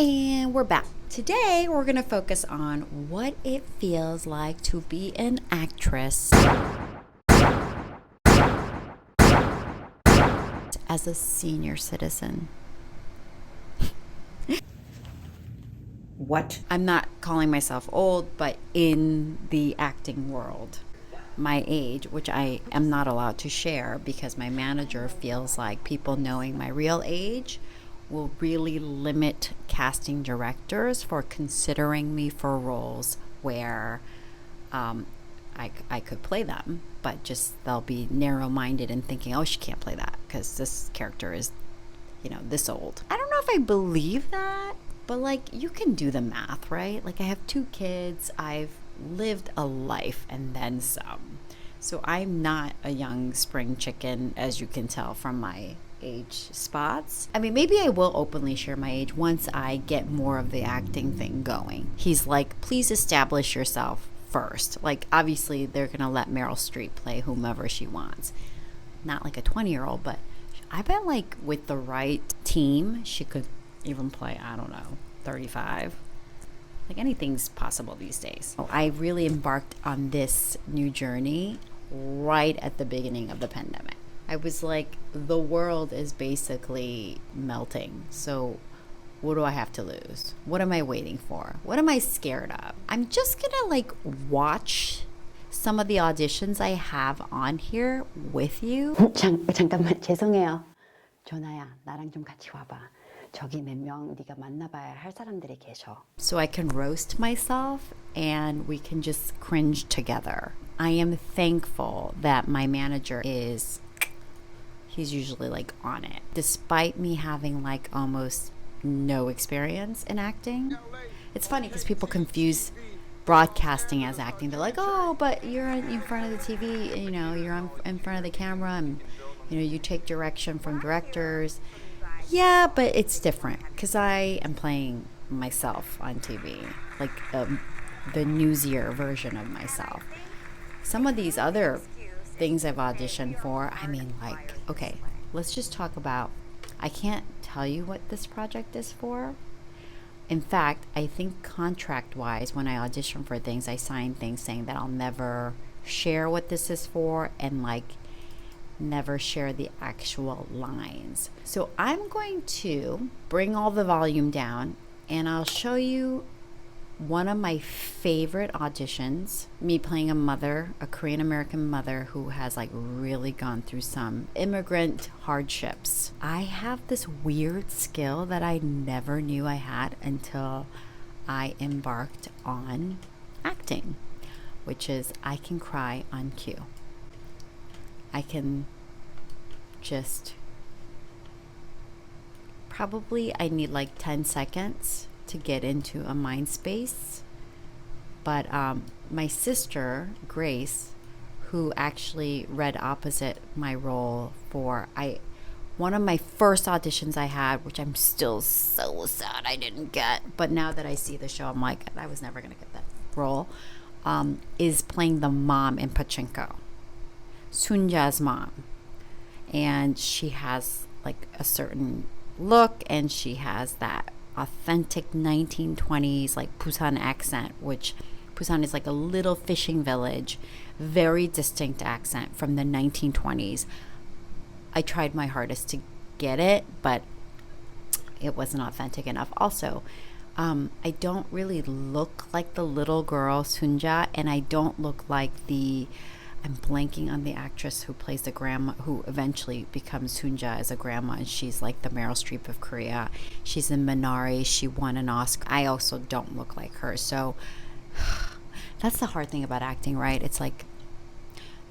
And we're back. Today, we're going to focus on what it feels like to be an actress as a senior citizen. What? I'm not calling myself old, but in the acting world, my age, which I am not allowed to share because my manager feels like people knowing my real age will really limit casting directors for considering me for roles where I could play them, but just they'll be narrow-minded and thinking, oh, she can't play that because this character is, this old. I don't know if I believe that, but like you can do the math, right? Like I have 2 kids, I've lived a life and then some. So I'm not a young spring chicken, as you can tell from my age spots. I mean, maybe I will openly share my age once I get more of the acting thing going. He's like, please establish yourself first. Like, obviously, they're going to let Meryl Streep play whomever she wants. Not like a 20-year-old, but I bet like with the right team, she could even play, I don't know, 35. Like anything's possible these days. I really embarked on this new journey right at the beginning of the pandemic. I was like, the world is basically melting. So what do I have to lose? What am I waiting for? What am I scared of? I'm just gonna like watch some of the auditions I have on here with you. 잠깐만 죄송해요. 조나야, 나랑 좀 같이 와봐. 저기 몇 명 네가 만나봐야 할 사람들이 계셔. So I can roast myself and we can just cringe together. I am thankful that my manager he's usually like on it. Despite me having like almost no experience in acting. It's funny because people confuse broadcasting as acting. They're like, oh, but you're in front of the TV, you're in front of the camera and, you take direction from directors. Yeah, but it's different because I am playing myself on TV, like the newsier version of myself. Some of these other things I've auditioned for, I mean, like, okay, let's just talk about, I can't tell you what this project is for. In fact, I think contract-wise, when I audition for things, I sign things saying that I'll never share what this is for and, like, never share the actual lines. So I'm going to bring all the volume down and I'll show you one of my favorite auditions, me playing a mother, a Korean American mother who has like really gone through some immigrant hardships. I have this weird skill that I never knew I had until I embarked on acting, which is I can cry on cue. I can just, probably I need like 10 seconds to get into a mind space. But my sister, Grace, who actually read opposite my role for, one of my first auditions I had, which I'm still so sad I didn't get, but now that I see the show, I'm like, I was never going to get that role, is playing the mom in Pachinko. Sunja's mom, and she has like a certain look and she has that authentic 1920s like Busan accent, which Busan is like a little fishing village, very distinct accent from the 1920s. I tried my hardest to get it, but it wasn't authentic enough. Also, I don't really look like the little girl Sunja, and I don't look like I'm blanking on the actress who plays the grandma, who eventually becomes Sunja as a grandma, and she's like the Meryl Streep of Korea. She's in Minari. She won an Oscar. I also don't look like her. So that's the hard thing about acting, right? It's like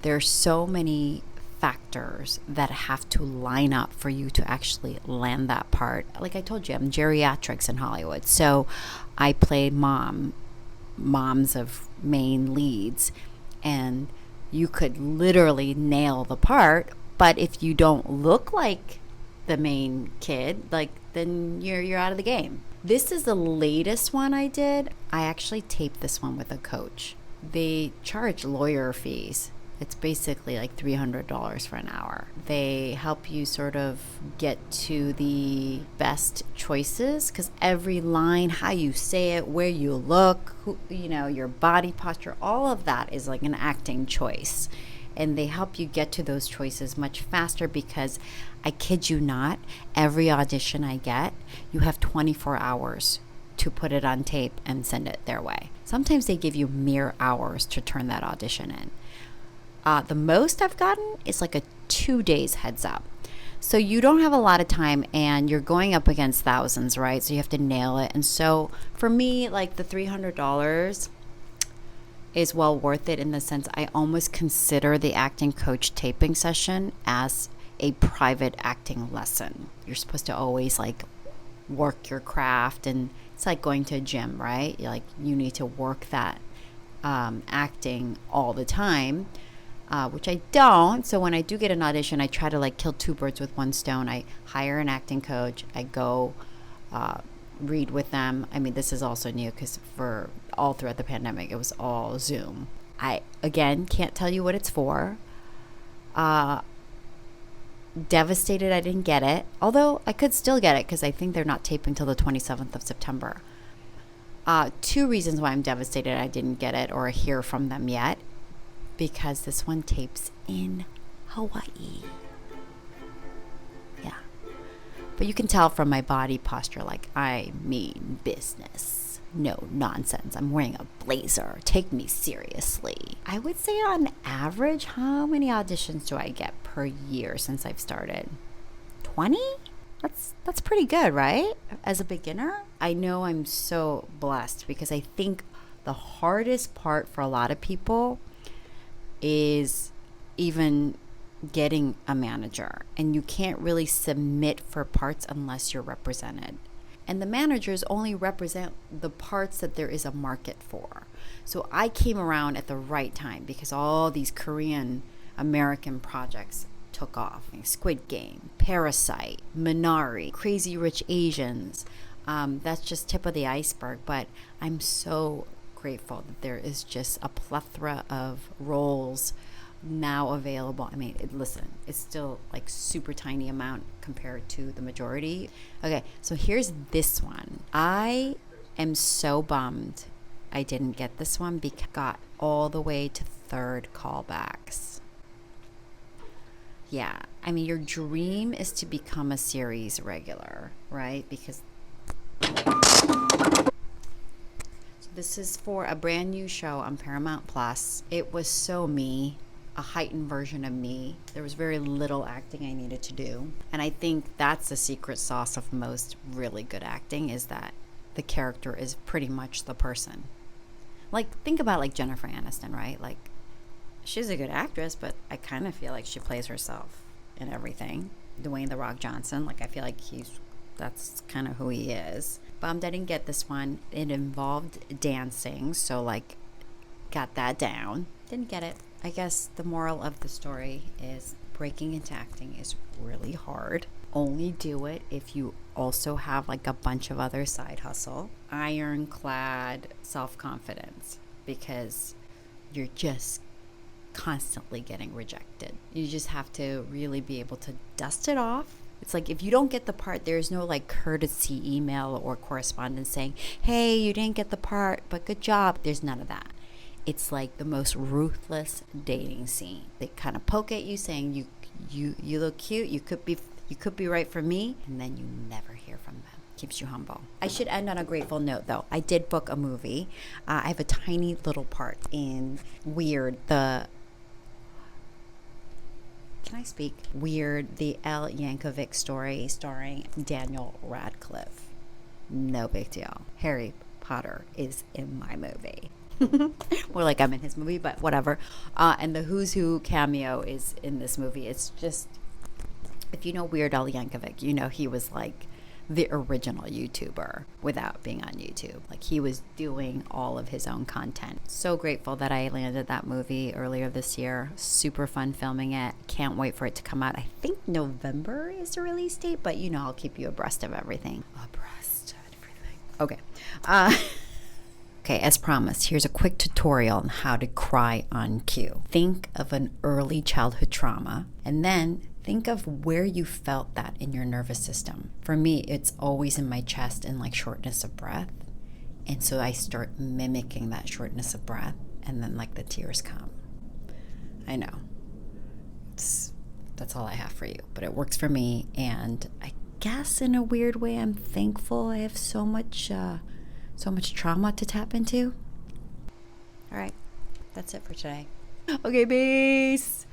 there's so many factors that have to line up for you to actually land that part. Like I told you, I'm geriatrics in Hollywood. So I play moms of main leads, and you could literally nail the part, but if you don't look like the main kid, like then you're out of the game. This is the latest one I did. I actually taped this one with a coach. They charge lawyer fees It's basically like $300 for an hour. They help you sort of get to the best choices, because every line, how you say it, where you look, your body posture, all of that is like an acting choice. And they help you get to those choices much faster, because I kid you not, every audition I get, you have 24 hours to put it on tape and send it their way. Sometimes they give you mere hours to turn that audition in. The most I've gotten is like a 2 days heads up. So you don't have a lot of time, and you're going up against thousands, right? So you have to nail it. And so for me, like the $300 is well worth it, in the sense I almost consider the acting coach taping session as a private acting lesson. You're supposed to always like work your craft, and it's like going to a gym, right? You need to work that acting all the time. Which I don't. So when I do get an audition, I try to like kill two birds with one stone. I hire an acting coach. I go read with them. I mean, this is also new, because for all throughout the pandemic, it was all Zoom. I, again, can't tell you what it's for. Devastated I didn't get it. Although I could still get it, because I think they're not taping till the 27th of September. Two reasons why I'm devastated I didn't get it or hear from them yet. Because this one tapes in Hawaii. Yeah. But you can tell from my body posture, like, I mean business. No nonsense. I'm wearing a blazer. Take me seriously. I would say on average, how many auditions do I get per year since I've started? 20? That's pretty good, right? As a beginner? I know I'm so blessed, because I think the hardest part for a lot of people is even getting a manager, and you can't really submit for parts unless you're represented. And the managers only represent the parts that there is a market for. So I came around at the right time, because all these Korean American projects took off. Squid Game, Parasite, Minari, Crazy Rich Asians. That's just tip of the iceberg, but I'm so grateful that there is just a plethora of roles now available. I mean, listen, it's still like super tiny amount compared to the majority. Okay, so here's this one. I am so bummed I didn't get this one, because I got all the way to third callbacks. Yeah, I mean, your dream is to become a series regular, right? Because this is for a brand new show on Paramount Plus. It was so me, a heightened version of me. There was very little acting I needed to do. And I think that's the secret sauce of most really good acting, is that the character is pretty much the person. Like, think about like Jennifer Aniston, right? Like, she's a good actress, but I kind of feel like she plays herself in everything. Dwayne "The Rock" Johnson, like, I feel like that's kind of who he is. Bummed I didn't get this one. It involved dancing, so like got that down. Didn't get it. I guess the moral of the story is breaking into acting is really hard. Only do it if you also have like a bunch of other side hustle. Ironclad self-confidence, because you're just constantly getting rejected. You just have to really be able to dust it off. It's like, if you don't get the part, there's no like courtesy email or correspondence saying, hey, you didn't get the part, but good job. There's none of that. It's like the most ruthless dating scene. They kind of poke at you saying, you look cute, you could be right for me, and then you never hear from them. Keeps you humble. I should end on a grateful note, though. I did book a movie. I have a tiny little part in Weird, the Elle Yankovic story starring Daniel Radcliffe. No big deal. Harry Potter is in my movie. More like I'm in his movie, but whatever. And the Who's Who cameo is in this movie. It's just, if you know Weird Al Yankovic, you know he was like the original YouTuber without being on YouTube. Like, he was doing all of his own content. So grateful that I landed that movie earlier this year. Super fun filming it. Can't wait for it to come out. I think November is the release date, but you know I'll keep you abreast of everything. Okay. Okay, as promised, here's a quick tutorial on how to cry on cue. Think of an early childhood trauma and then think of where you felt that in your nervous system. For me, it's always in my chest and like shortness of breath. And so I start mimicking that shortness of breath and then like the tears come. I know. That's all I have for you, but it works for me, and I guess in a weird way I'm thankful I have so much trauma to tap into. All right. That's it for today. Okay, peace.